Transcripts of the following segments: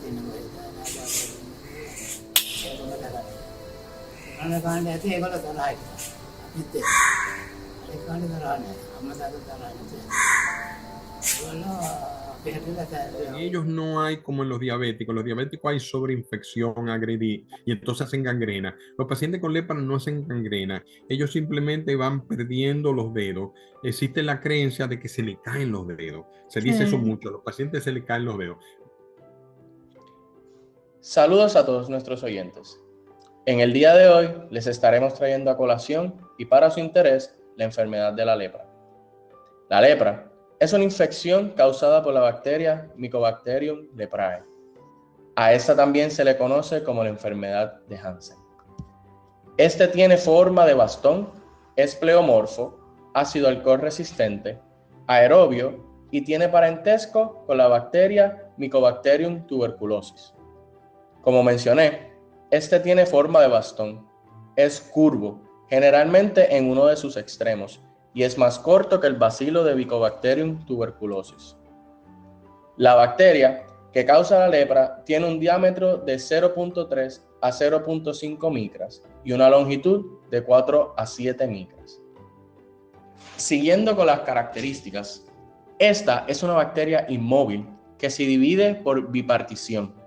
තියෙන මොකද අනගාන්නේ ඇති ඒගොල්ලෝ තරහයි. අපිත් ඒ කාණේ තරහ නැහැ. අම්මලාට තරහ නැහැ. ඒගොල්ලෝ En ellos no hay como en los diabéticos hay sobreinfección, y entonces hacen gangrena. Los pacientes con lepra no hacen gangrena, ellos simplemente van perdiendo los dedos. Existe la creencia de que se le caen los dedos, se dice eso mucho, a los pacientes se le caen los dedos. Saludos a todos nuestros oyentes. En el día de hoy les estaremos trayendo a colación y para su interés la enfermedad de la lepra. La lepra es una infección causada por la bacteria Mycobacterium leprae. A esta también se le conoce como la enfermedad de Hansen. Este tiene forma de bastón, es pleomorfo, ácido alcohol resistente, aerobio y tiene parentesco con la bacteria Mycobacterium tuberculosis. Como mencioné, este tiene forma de bastón, es curvo, generalmente en uno de sus extremos, y es más corto que el bacilo de Mycobacterium tuberculosis. La bacteria que causa la lepra tiene un diámetro de 0.3 a 0.5 micras y una longitud de 4 a 7 micras. Siguiendo con las características, esta es una bacteria inmóvil que se divide por bipartición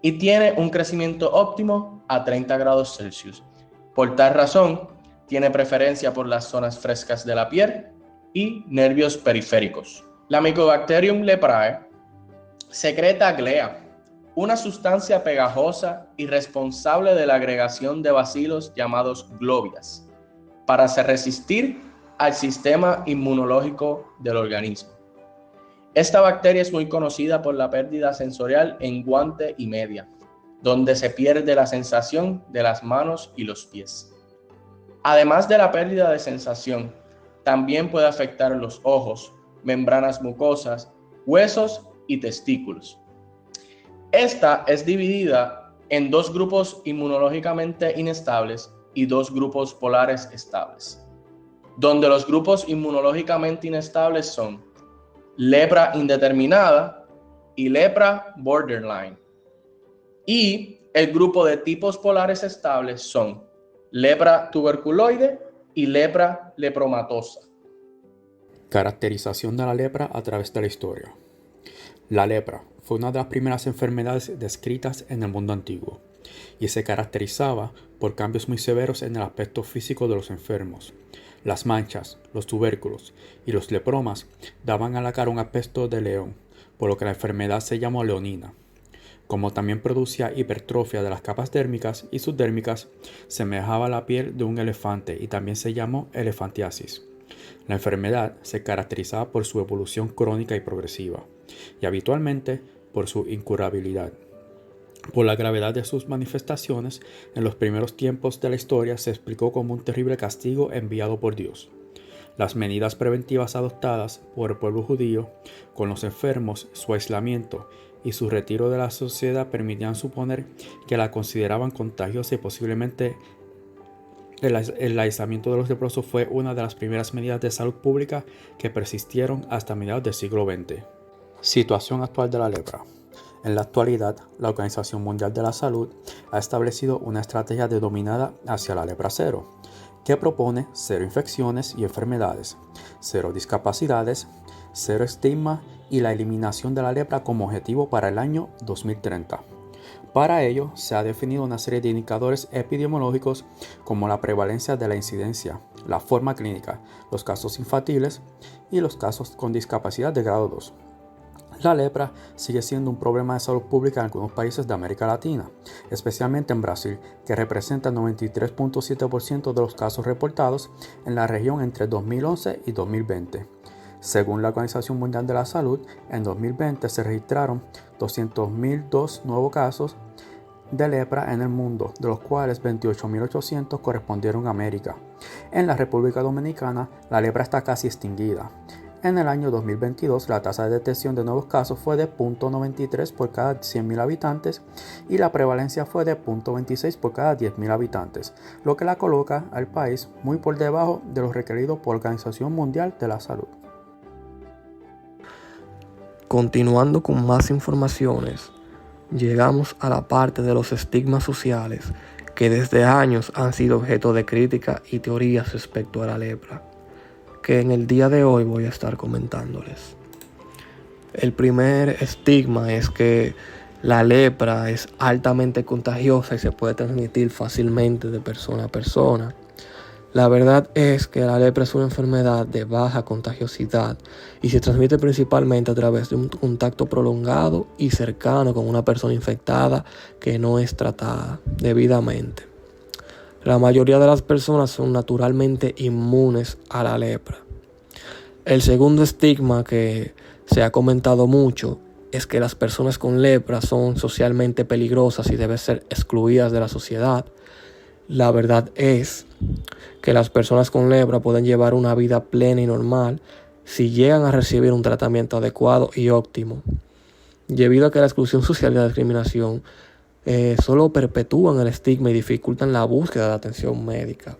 y tiene un crecimiento óptimo a 30 grados Celsius. Por tal razón, tiene preferencia por las zonas frescas de la piel y nervios periféricos. La Mycobacterium leprae secreta glea, una sustancia pegajosa y responsable de la agregación de bacilos llamados globias, para resistir al sistema inmunológico del organismo. Esta bacteria es muy conocida por la pérdida sensorial en guante y media, donde se pierde la sensación de las manos y los pies. Además de la pérdida de sensación, también puede afectar los ojos, membranas mucosas, huesos y testículos. Esta es dividida en dos grupos inmunológicamente inestables y dos grupos polares estables, donde los grupos inmunológicamente inestables son lepra indeterminada y lepra borderline. Y el grupo de tipos polares estables son lepra tuberculoide y lepra lepromatosa. Caracterización de la lepra a través de la historia. La lepra fue una de las primeras enfermedades descritas en el mundo antiguo y se caracterizaba por cambios muy severos en el aspecto físico de los enfermos. Las manchas, los tubérculos y los lepromas daban a la cara un aspecto de león, por lo que la enfermedad se llamó leonina. Como también producía hipertrofia de las capas dérmicas y subdérmicas, semejaba la piel de un elefante y también se llamó elefantiasis. La enfermedad se caracterizaba por su evolución crónica y progresiva, y habitualmente por su incurabilidad. Por la gravedad de sus manifestaciones, en los primeros tiempos de la historia se explicó como un terrible castigo enviado por Dios. Las medidas preventivas adoptadas por el pueblo judío con los enfermos, su aislamiento y su retiro de la sociedad permitían suponer que la consideraban contagiosa y posiblemente el aislamiento de los leprosos fue una de las primeras medidas de salud pública que persistieron hasta mediados del siglo XX. Situación actual de la lepra. En la actualidad, la Organización Mundial de la Salud ha establecido una estrategia denominada hacia la lepra cero, que propone 0 infecciones y enfermedades, 0 discapacidades, 0 estigma y la eliminación de la lepra como objetivo para el año 2030. Para ello, se ha definido una serie de indicadores epidemiológicos como la prevalencia de la incidencia, la forma clínica, los casos infantiles y los casos con discapacidad de grado 2. La lepra sigue siendo un problema de salud pública en algunos países de América Latina, especialmente en Brasil, que representa el 93.7% de los casos reportados en la región entre 2011 y 2020. Según la Organización Mundial de la Salud, en 2020 se registraron 200.002 nuevos casos de lepra en el mundo, de los cuales 28.800 correspondieron a América. En la República Dominicana, la lepra está casi extinguida. En el año 2022, la tasa de detección de nuevos casos fue de 0.93 por cada 100.000 habitantes y la prevalencia fue de 0.26 por cada 10.000 habitantes, lo que la coloca al país muy por debajo de lo requerido por la Organización Mundial de la Salud. Continuando con más informaciones, llegamos a la parte de los estigmas sociales que desde años han sido objeto de crítica y teorías respecto a la lepra, que en el día de hoy voy a estar comentándoles. El primer estigma es que la lepra es altamente contagiosa y se puede transmitir fácilmente de persona a persona. La verdad es que la lepra es una enfermedad de baja contagiosidad y se transmite principalmente a través de un contacto prolongado y cercano con una persona infectada que no es tratada debidamente. La mayoría de las personas son naturalmente inmunes a la lepra. El segundo estigma que se ha comentado mucho es que las personas con lepra son socialmente peligrosas y deben ser excluidas de la sociedad. La verdad es que las personas con lepra pueden llevar una vida plena y normal si llegan a recibir un tratamiento adecuado y óptimo. Debido a que la exclusión social y la discriminación solo perpetúan el estigma y dificultan la búsqueda de atención médica.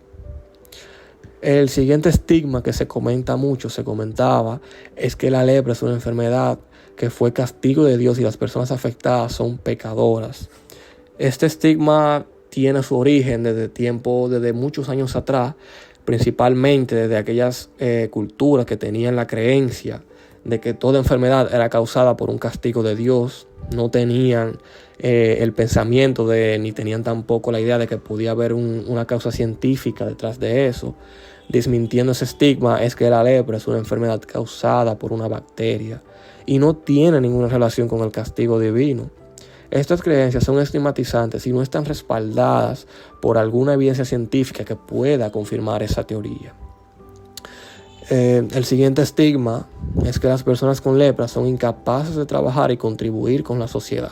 El siguiente estigma que se comentaba, es que la lepra es una enfermedad que fue castigo de Dios y las personas afectadas son pecadoras. Este estigma tiene su origen desde muchos años atrás, principalmente desde aquellas culturas que tenían la creencia de que toda enfermedad era causada por un castigo de Dios. No tenían el pensamiento ni tenían tampoco la idea de que podía haber una causa científica detrás de eso. Desmintiendo ese estigma es que la lepra es una enfermedad causada por una bacteria y no tiene ninguna relación con el castigo divino. Estas creencias son estigmatizantes y no están respaldadas por alguna evidencia científica que pueda confirmar esa teoría. El siguiente estigma es que las personas con lepra son incapaces de trabajar y contribuir con la sociedad.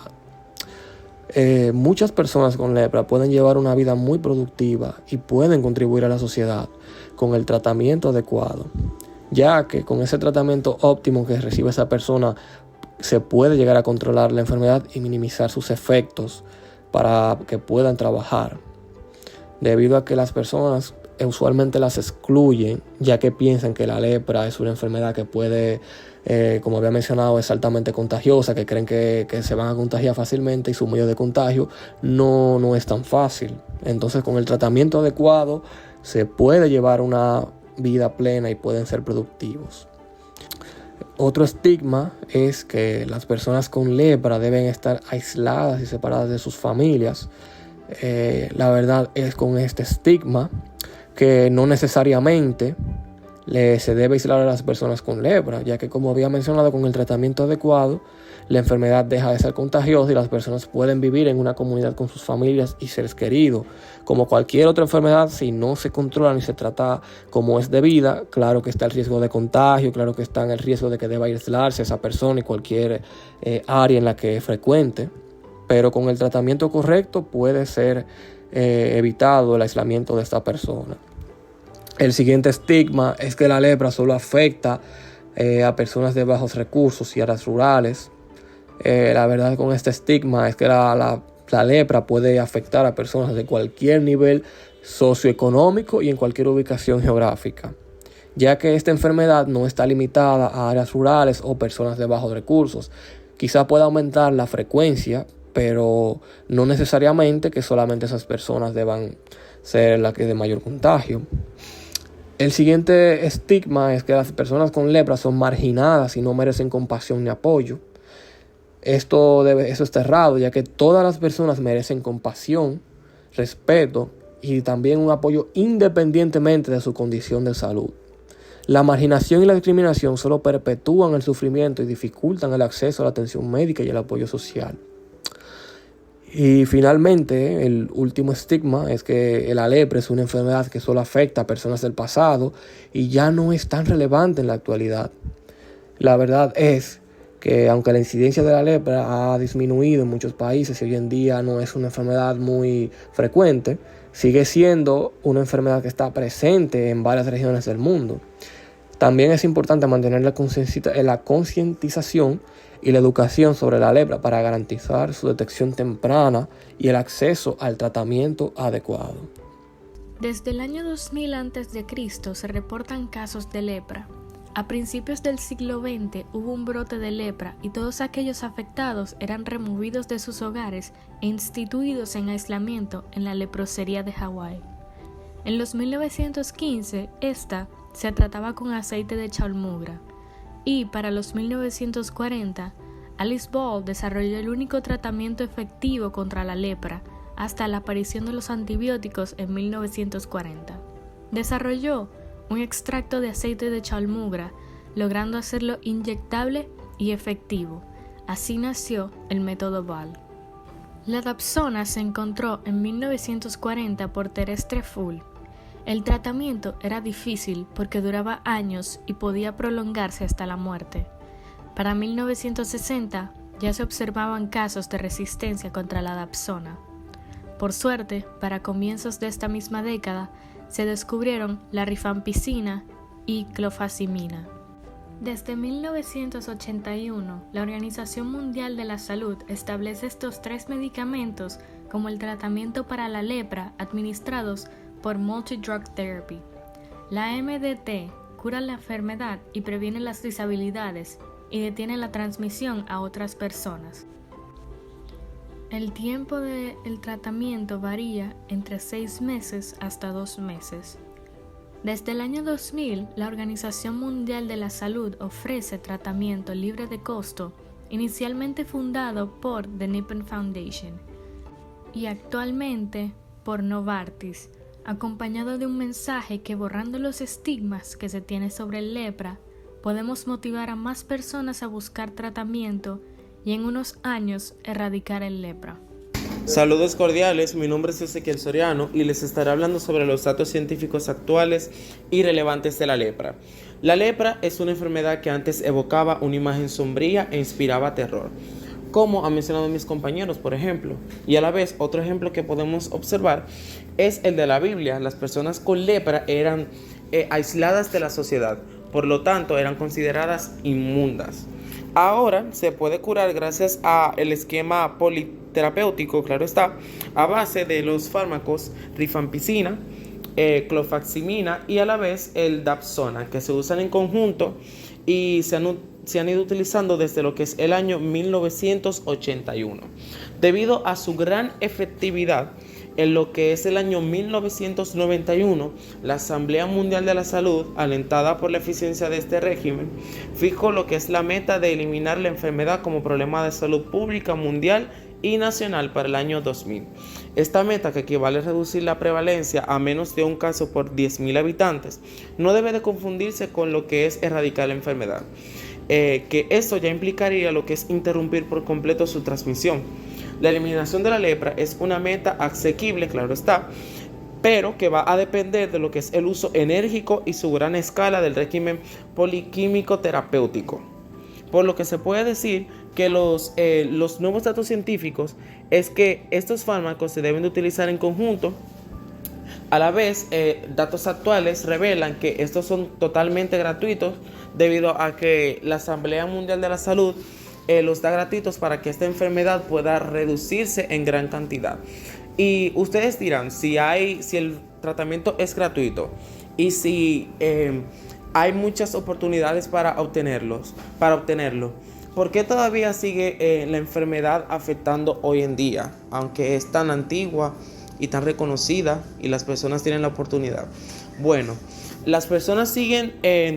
Muchas personas con lepra pueden llevar una vida muy productiva y pueden contribuir a la sociedad con el tratamiento adecuado, ya que con ese tratamiento óptimo que recibe esa persona se puede llegar a controlar la enfermedad y minimizar sus efectos para que puedan trabajar. Debido a que las personas usualmente las excluyen, ya que piensan que la lepra es una enfermedad que puede, como había mencionado, es altamente contagiosa, que creen que se van a contagiar fácilmente y su medio de contagio no es tan fácil. Entonces, con el tratamiento adecuado se puede llevar una vida plena y pueden ser productivos. Otro estigma es que las personas con lepra deben estar aisladas y separadas de sus familias. La verdad es con este estigma que no necesariamente se debe aislar a las personas con lepra, ya que, como había mencionado, con el tratamiento adecuado la enfermedad deja de ser contagiosa y las personas pueden vivir en una comunidad con sus familias y seres queridos. Como cualquier otra enfermedad, si no se controla ni se trata como es debida, claro que está el riesgo de contagio, claro que está en el riesgo de que deba aislarse esa persona y cualquier área en la que frecuente, pero con el tratamiento correcto puede ser evitado el aislamiento de esta persona. El siguiente estigma es que la lepra solo afecta a personas de bajos recursos y áreas rurales. La verdad con este estigma es que la lepra puede afectar a personas de cualquier nivel socioeconómico y en cualquier ubicación geográfica, ya que esta enfermedad no está limitada a áreas rurales o personas de bajos recursos. Quizá pueda aumentar la frecuencia, pero no necesariamente que solamente esas personas deban ser las que de mayor contagio. El siguiente estigma es que las personas con lepra son marginadas y no merecen compasión ni apoyo. Eso es errado, ya que todas las personas merecen compasión, respeto y también un apoyo independientemente de su condición de salud. La marginación y la discriminación solo perpetúan el sufrimiento y dificultan el acceso a la atención médica y el apoyo social. Y finalmente, el último estigma es que la lepra es una enfermedad que solo afecta a personas del pasado y ya no es tan relevante en la actualidad. La verdad es que aunque la incidencia de la lepra ha disminuido en muchos países y hoy en día no es una enfermedad muy frecuente, sigue siendo una enfermedad que está presente en varias regiones del mundo. También es importante mantener la concientización y la educación sobre la lepra para garantizar su detección temprana y el acceso al tratamiento adecuado. Desde el año 2000 a.C. se reportan casos de lepra. A principios del siglo XX hubo un brote de lepra y todos aquellos afectados eran removidos de sus hogares e instituidos en aislamiento en la leprosería de Hawái. En los 1915, esta se trataba con aceite de chalmugra y para los 1940, Alice Ball desarrolló el único tratamiento efectivo contra la lepra hasta la aparición de los antibióticos en 1940. Desarrolló un extracto de aceite de chalmugra, logrando hacerlo inyectable y efectivo. Así nació el método Ball. La dapsona se encontró en 1940 por Therese Treful. El tratamiento era difícil porque duraba años y podía prolongarse hasta la muerte. Para 1960 ya se observaban casos de resistencia contra la dapsona. Por suerte, para comienzos de esta misma década, se descubrieron la rifampicina y clofazimina. Desde 1981, la Organización Mundial de la Salud establece estos 3 medicamentos como el tratamiento para la lepra administrados por Multidrug Therapy. La MDT cura la enfermedad y previene las disabilidades y detiene la transmisión a otras personas. El tiempo del tratamiento varía entre 6 meses hasta 2 meses. Desde el año 2000, la Organización Mundial de la Salud ofrece tratamiento libre de costo, inicialmente fundado por The Nippon Foundation y actualmente por Novartis, acompañado de un mensaje que, borrando los estigmas que se tiene sobre el lepra, podemos motivar a más personas a buscar tratamiento y en unos años erradicar el lepra. Saludos cordiales, mi nombre es Ezequiel Soriano y les estaré hablando sobre los datos científicos actuales y relevantes de la lepra. La lepra es una enfermedad que antes evocaba una imagen sombría e inspiraba terror, como han mencionado mis compañeros, por ejemplo. Y a la vez, otro ejemplo que podemos observar es el de la Biblia. Las personas con lepra eran aisladas de la sociedad, por lo tanto eran consideradas inmundas. Ahora se puede curar gracias al esquema politerapéutico, claro está, a base de los fármacos rifampicina, clofazimina y a la vez el dapsona, que se usan en conjunto y se han ido utilizando desde lo que es el año 1981. Debido a su gran efectividad, en lo que es el año 1991, la Asamblea Mundial de la Salud, alentada por la eficiencia de este régimen, fijó lo que es la meta de eliminar la enfermedad como problema de salud pública mundial y nacional para el año 2000. Esta meta, que equivale a reducir la prevalencia a menos de un caso por 10.000 habitantes, no debe de confundirse con lo que es erradicar la enfermedad, que esto ya implicaría lo que es interrumpir por completo su transmisión. La eliminación de la lepra es una meta asequible, claro está, pero que va a depender de lo que es el uso enérgico y su gran escala del régimen poliquímico terapéutico. Por lo que se puede decir que los nuevos datos científicos es que estos fármacos se deben de utilizar en conjunto. A la vez, datos actuales revelan que estos son totalmente gratuitos debido a que la Asamblea Mundial de la Salud los da gratuitos para que esta enfermedad pueda reducirse en gran cantidad. Y ustedes dirán, si el tratamiento es gratuito y si hay muchas oportunidades para obtenerlo, ¿por qué todavía sigue la enfermedad afectando hoy en día, aunque es tan antigua y tan reconocida y las personas tienen la oportunidad? Bueno, las personas siguen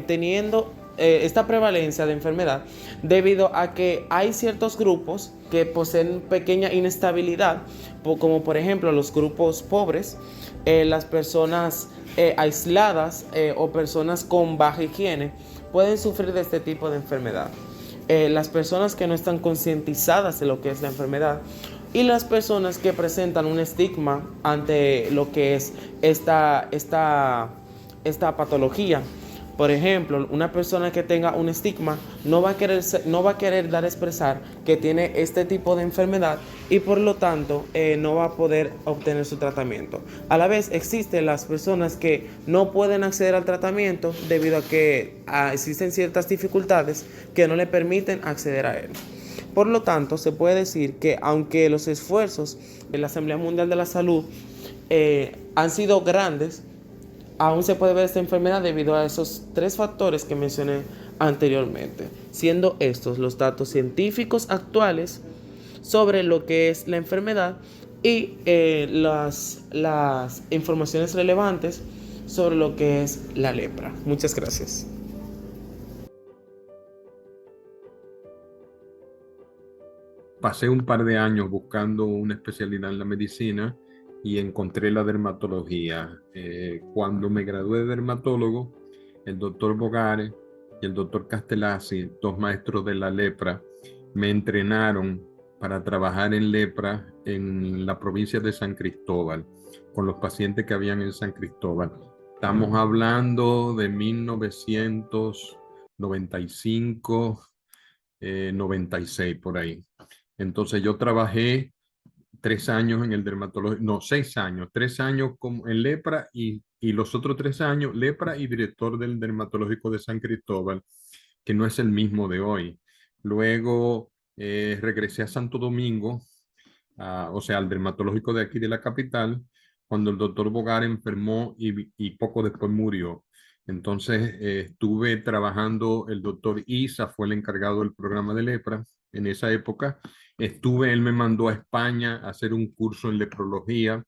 teniendo esta prevalencia de enfermedad debido a que hay ciertos grupos que poseen pequeña inestabilidad, como por ejemplo los grupos pobres, las personas aisladas o personas con baja higiene pueden sufrir de este tipo de enfermedad. Las personas que no están concientizadas de lo que es la enfermedad y las personas que presentan un estigma ante lo que es esta patología. Por ejemplo, una persona que tenga un estigma no va a querer dar a expresar que tiene este tipo de enfermedad y por lo tanto no va a poder obtener su tratamiento. A la vez existen las personas que no pueden acceder al tratamiento debido a que existen ciertas dificultades que no le permiten acceder a él. Por lo tanto, se puede decir que aunque los esfuerzos de la Asamblea Mundial de la Salud han sido grandes, aún se puede ver esta enfermedad debido a esos tres factores que mencioné anteriormente, siendo estos los datos científicos actuales sobre lo que es la enfermedad y las informaciones relevantes sobre lo que es la lepra. Muchas gracias. Pasé un par de años buscando una especialidad en la medicina y encontré la dermatología. Cuando me gradué de dermatólogo, el doctor Bogare y el doctor Castellazzi, dos maestros de la lepra, me entrenaron para trabajar en lepra en la provincia de San Cristóbal, con los pacientes que habían en San Cristóbal. Estamos hablando de 1995, 96 por ahí. Entonces yo trabajé 3 años en el dermatológico, no, 6 años, 3 años como en lepra y los otros 3 años lepra y director del dermatológico de San Cristóbal, que no es el mismo de hoy. Luego regresé a Santo Domingo, o sea, al dermatológico de aquí de la capital, cuando el doctor Bogar enfermó y poco después murió. Entonces estuve trabajando, el doctor Isa fue el encargado del programa de lepra en esa época. Él me mandó a España a hacer un curso en leprología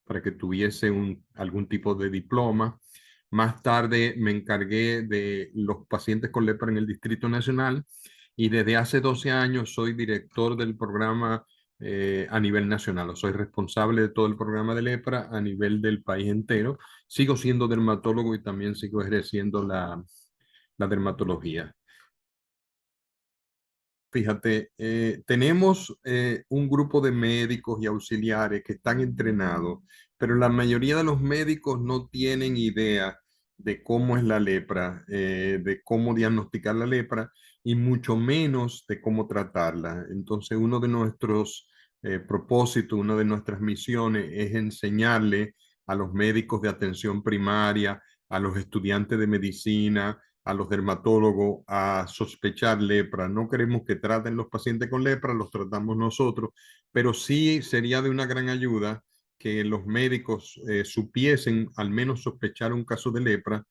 para que tuviese algún tipo de diploma. Más tarde me encargué de los pacientes con lepra en el Distrito Nacional y desde hace 12 años soy director del programa a nivel nacional. O soy responsable de todo el programa de lepra a nivel del país entero. Sigo siendo dermatólogo y también sigo ejerciendo la dermatología. Fíjate, tenemos un grupo de médicos y auxiliares que están entrenados, pero la mayoría de los médicos no tienen idea de cómo es la lepra, de cómo diagnosticar la lepra y mucho menos de cómo tratarla. Entonces, uno de nuestros propósitos, una de nuestras misiones es enseñarle a los médicos de atención primaria, a los estudiantes de medicina, a los dermatólogos a sospechar lepra. No queremos que traten los pacientes con lepra, los tratamos nosotros, pero sí sería de una gran ayuda que los médicos supiesen al menos sospechar un caso de lepra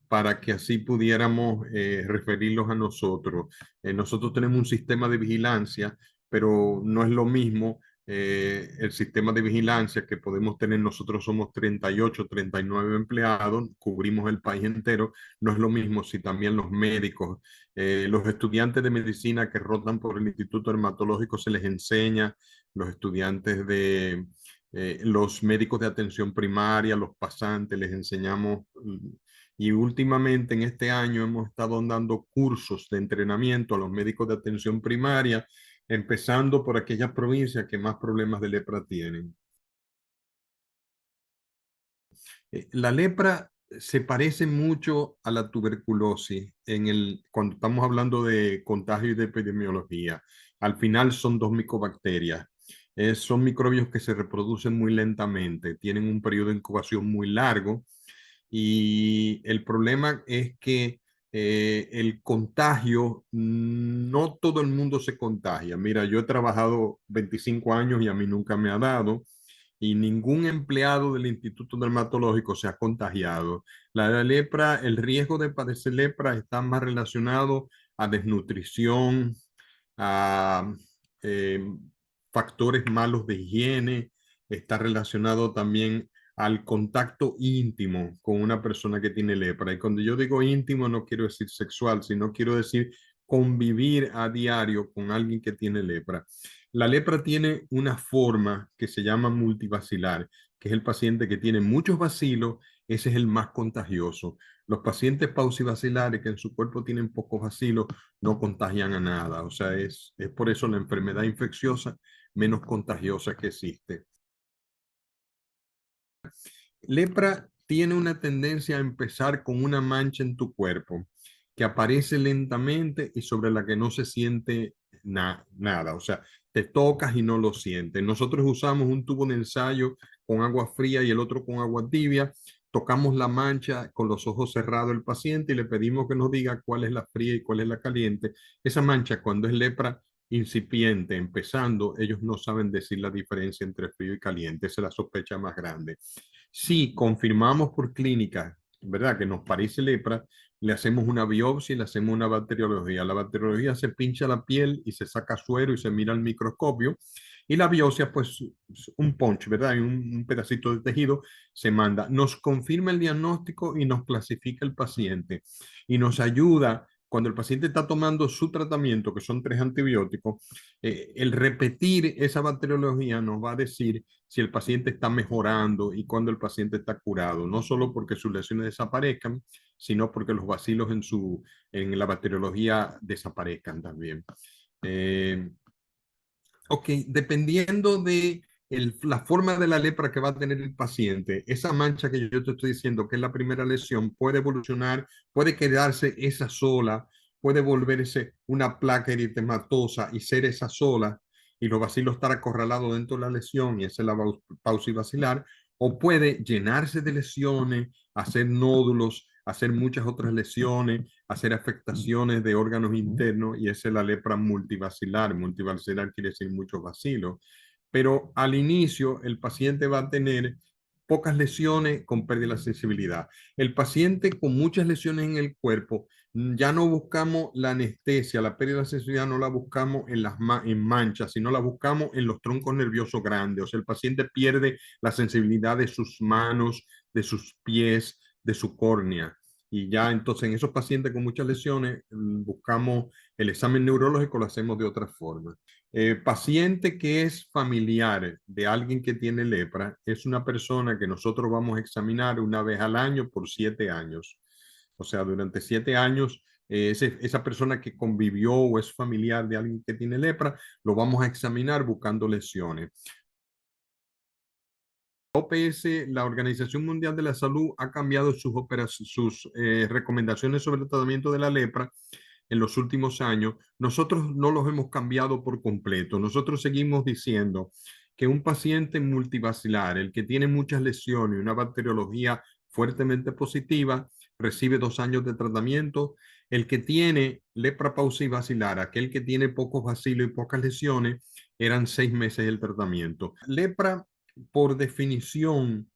para que así pudiéramos referirlos a nosotros. Nosotros tenemos un sistema de vigilancia, pero no es lo mismo el sistema de vigilancia que podemos tener. Nosotros somos 38, 39 empleados, cubrimos el país entero. No es lo mismo si también los médicos, los estudiantes de medicina que rotan por el Instituto Dermatológico se les enseña, los estudiantes de los médicos de atención primaria, los pasantes, les enseñamos. Y últimamente en este año hemos estado dando cursos de entrenamiento a los médicos de atención primaria, empezando por aquellas provincias que más problemas de lepra tienen. La lepra se parece mucho a la tuberculosis cuando estamos hablando de contagio y de epidemiología. Al final son dos micobacterias. Son microbios que se reproducen muy lentamente, tienen un periodo de incubación muy largo y el problema es que el contagio, no todo el mundo se contagia. Mira, yo he trabajado 25 años y a mí nunca me ha dado y ningún empleado del Instituto Dermatológico se ha contagiado. La lepra, el riesgo de padecer lepra está más relacionado a desnutrición, a eh, factores malos de higiene, está relacionado también al contacto íntimo con una persona que tiene lepra. Y cuando yo digo íntimo no quiero decir sexual, sino quiero decir convivir a diario con alguien que tiene lepra. La lepra tiene una forma que se llama multibacilar, que es el paciente que tiene muchos bacilos, ese es el más contagioso. Los pacientes paucibacilares que en su cuerpo tienen pocos bacilos no contagian a nada. O sea, es por eso la enfermedad infecciosa menos contagiosa que existe. Lepra tiene una tendencia a empezar con una mancha en tu cuerpo que aparece lentamente y sobre la que no se siente nada. O sea, te tocas y no lo sientes. Nosotros usamos un tubo de ensayo con agua fría y el otro con agua tibia. Tocamos la mancha con los ojos cerrados del paciente y le pedimos que nos diga cuál es la fría y cuál es la caliente. Esa mancha, cuando es lepra incipiente, empezando, ellos no saben decir la diferencia entre frío y caliente. Esa es la sospecha más grande. Si confirmamos por clínica ¿verdad? Que nos parece lepra, le hacemos una biopsia y le hacemos una bacteriología. La bacteriología se pincha la piel y se saca suero y se mira al microscopio. Y la biopsia, pues, un punch, ¿verdad? Un pedacito de tejido se manda. Nos confirma el diagnóstico y nos clasifica el paciente. Y nos ayuda, cuando el paciente está tomando su tratamiento, que son 3 antibióticos, el repetir esa bacteriología nos va a decir si el paciente está mejorando y cuando el paciente está curado, no solo porque sus lesiones desaparezcan, sino porque los bacilos en la bacteriología desaparezcan también. Ok, dependiendo de la forma de la lepra que va a tener el paciente, esa mancha que yo te estoy diciendo que es la primera lesión puede evolucionar, puede quedarse esa sola, puede volverse una placa eritematosa y ser esa sola, y los bacilos estar acorralados dentro de la lesión y esa es la paucibacilar, o puede llenarse de lesiones, hacer nódulos, hacer muchas otras lesiones, hacer afectaciones de órganos internos y esa es la lepra multibacilar. Multibacilar quiere decir muchos bacilos. Pero al inicio el paciente va a tener pocas lesiones con pérdida de la sensibilidad. El paciente con muchas lesiones en el cuerpo, ya no buscamos la anestesia, la pérdida de la sensibilidad no la buscamos en manchas, sino la buscamos en los troncos nerviosos grandes. O sea, el paciente pierde la sensibilidad de sus manos, de sus pies, de su córnea. Y ya entonces en esos pacientes con muchas lesiones buscamos el examen neurológico, lo hacemos de otra forma. Paciente que es familiar de alguien que tiene lepra es una persona que nosotros vamos a examinar una vez al año por 7 años. O sea, durante 7 años, esa persona que convivió o es familiar de alguien que tiene lepra, lo vamos a examinar buscando lesiones. OPS, la Organización Mundial de la Salud, ha cambiado sus recomendaciones sobre el tratamiento de la lepra en los últimos años. Nosotros no los hemos cambiado por completo. Nosotros seguimos diciendo que un paciente multibacilar, el que tiene muchas lesiones y una bacteriología fuertemente positiva, recibe 2 años de tratamiento. El que tiene lepra paucibacilar, aquel que tiene pocos bacilos y pocas lesiones, eran 6 meses el tratamiento. Lepra, por definición,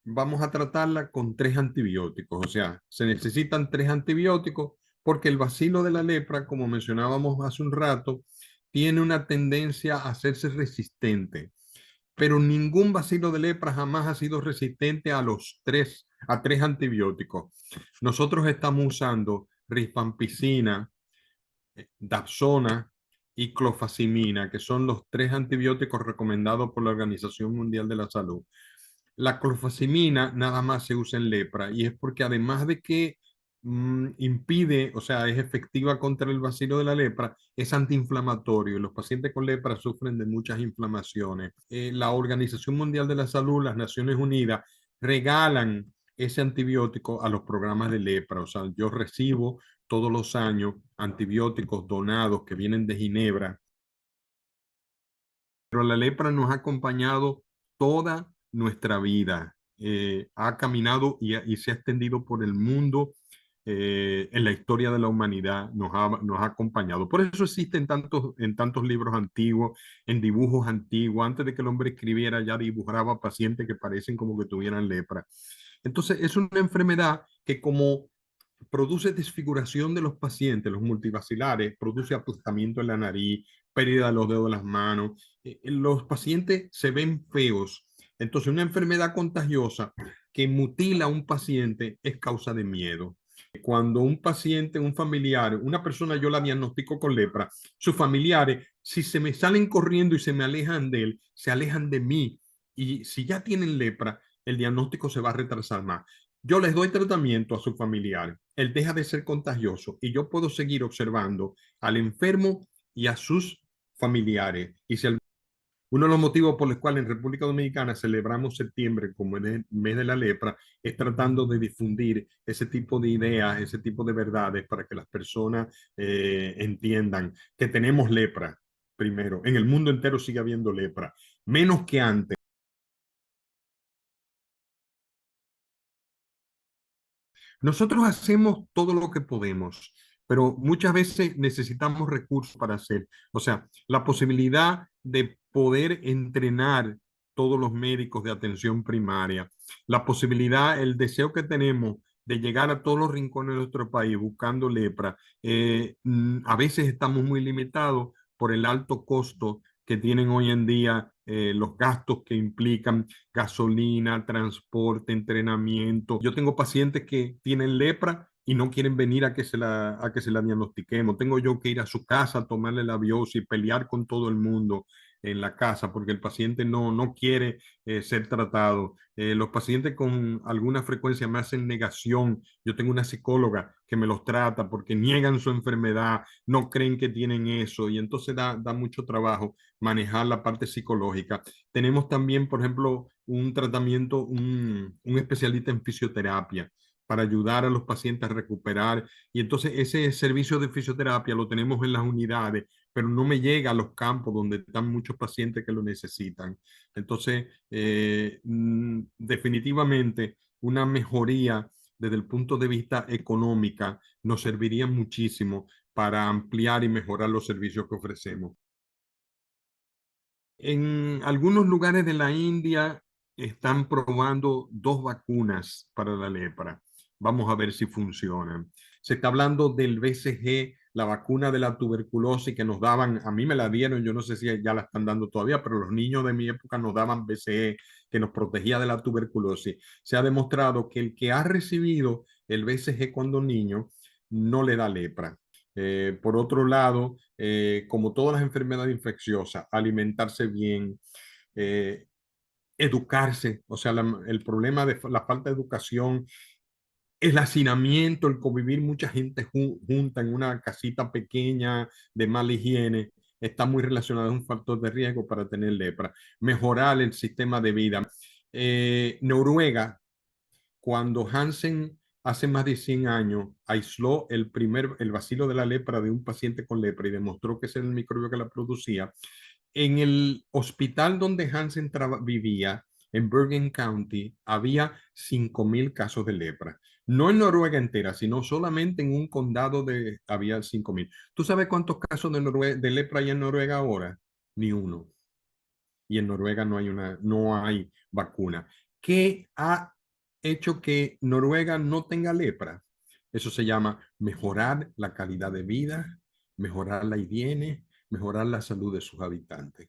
vamos a tratarla con 3 antibióticos. O sea, se necesitan 3 antibióticos porque el bacilo de la lepra, como mencionábamos hace un rato, tiene una tendencia a hacerse resistente. Pero ningún bacilo de lepra jamás ha sido resistente a 3 antibióticos. Nosotros estamos usando rifampicina, dapsona y clofazimina, que son los 3 antibióticos recomendados por la Organización Mundial de la Salud. La clofazimina nada más se usa en lepra y es porque además de que impide, o sea, es efectiva contra el bacilo de la lepra, es antiinflamatorio y los pacientes con lepra sufren de muchas inflamaciones. La Organización Mundial de la Salud, las Naciones Unidas, regalan ese antibiótico a los programas de lepra. O sea, yo recibo todos los años antibióticos donados que vienen de Ginebra. Pero la lepra nos ha acompañado toda nuestra vida. Ha caminado y se ha extendido por el mundo en la historia de la humanidad, nos ha acompañado. Por eso existen en tantos libros antiguos, en dibujos antiguos. Antes de que el hombre escribiera, ya dibujaba pacientes que parecen como que tuvieran lepra. Entonces, es una enfermedad que como produce desfiguración de los pacientes, los multivacilares, produce aplastamiento en la nariz, pérdida de los dedos de las manos. Los pacientes se ven feos. Entonces, una enfermedad contagiosa que mutila a un paciente es causa de miedo. Cuando un paciente, un familiar, una persona yo la diagnostico con lepra, sus familiares, si se me salen corriendo y se me alejan de él, se alejan de mí. Y si ya tienen lepra, el diagnóstico se va a retrasar más. Yo les doy tratamiento a su familiar, él deja de ser contagioso y yo puedo seguir observando al enfermo y a sus familiares. Y si uno de los motivos por los cuales en República Dominicana celebramos septiembre como el mes de la lepra es tratando de difundir ese tipo de ideas, ese tipo de verdades para que las personas entiendan que tenemos lepra primero. En el mundo entero sigue habiendo lepra, menos que antes. Nosotros hacemos todo lo que podemos, pero muchas veces necesitamos recursos para hacer. O sea, la posibilidad de poder entrenar todos los médicos de atención primaria, la posibilidad, el deseo que tenemos de llegar a todos los rincones de nuestro país buscando lepra. A veces estamos muy limitados por el alto costo que tienen hoy en día, los gastos que implican gasolina, transporte, entrenamiento. Yo tengo pacientes que tienen lepra y no quieren venir a que se la diagnostiquemos. Tengo yo que ir a su casa, tomarle la biopsia y pelear con todo el mundo en la casa porque el paciente no quiere ser tratado. Los pacientes con alguna frecuencia me hacen negación. Yo tengo una psicóloga que me los trata porque niegan su enfermedad, no creen que tienen eso y entonces da mucho trabajo manejar la parte psicológica. Tenemos también, por ejemplo, un tratamiento, un especialista en fisioterapia para ayudar a los pacientes a recuperar. Y entonces ese servicio de fisioterapia lo tenemos en las unidades, pero no me llega a los campos donde están muchos pacientes que lo necesitan. Entonces, definitivamente una mejoría desde el punto de vista económica nos serviría muchísimo para ampliar y mejorar los servicios que ofrecemos. En algunos lugares de la India están probando 2 vacunas para la lepra. Vamos a ver si funcionan. Se está hablando del BCG, la vacuna de la tuberculosis que nos daban, a mí me la dieron, yo no sé si ya la están dando todavía, pero los niños de mi época nos daban BCG que nos protegía de la tuberculosis. Se ha demostrado que el que ha recibido el BCG cuando niño no le da lepra. Por otro lado, como todas las enfermedades infecciosas, alimentarse bien, educarse, o sea, el problema de la falta de educación, el hacinamiento, el convivir mucha gente junta en una casita pequeña de mala higiene, está muy relacionado, es un factor de riesgo para tener lepra. Mejorar el sistema de vida. Noruega, cuando Hansen hace más de 100 años aisló el bacilo de la lepra de un paciente con lepra y demostró que ese era el microbio que la producía, en el hospital donde Hansen vivía, en Bergen County, había 5.000 casos de lepra. No en Noruega entera, sino solamente en un condado había 5.000. ¿Tú sabes cuántos casos de lepra hay en Noruega ahora? Ni uno. Y en Noruega no hay vacuna. ¿Qué ha hecho que Noruega no tenga lepra? Eso se llama mejorar la calidad de vida, mejorar la higiene, mejorar la salud de sus habitantes.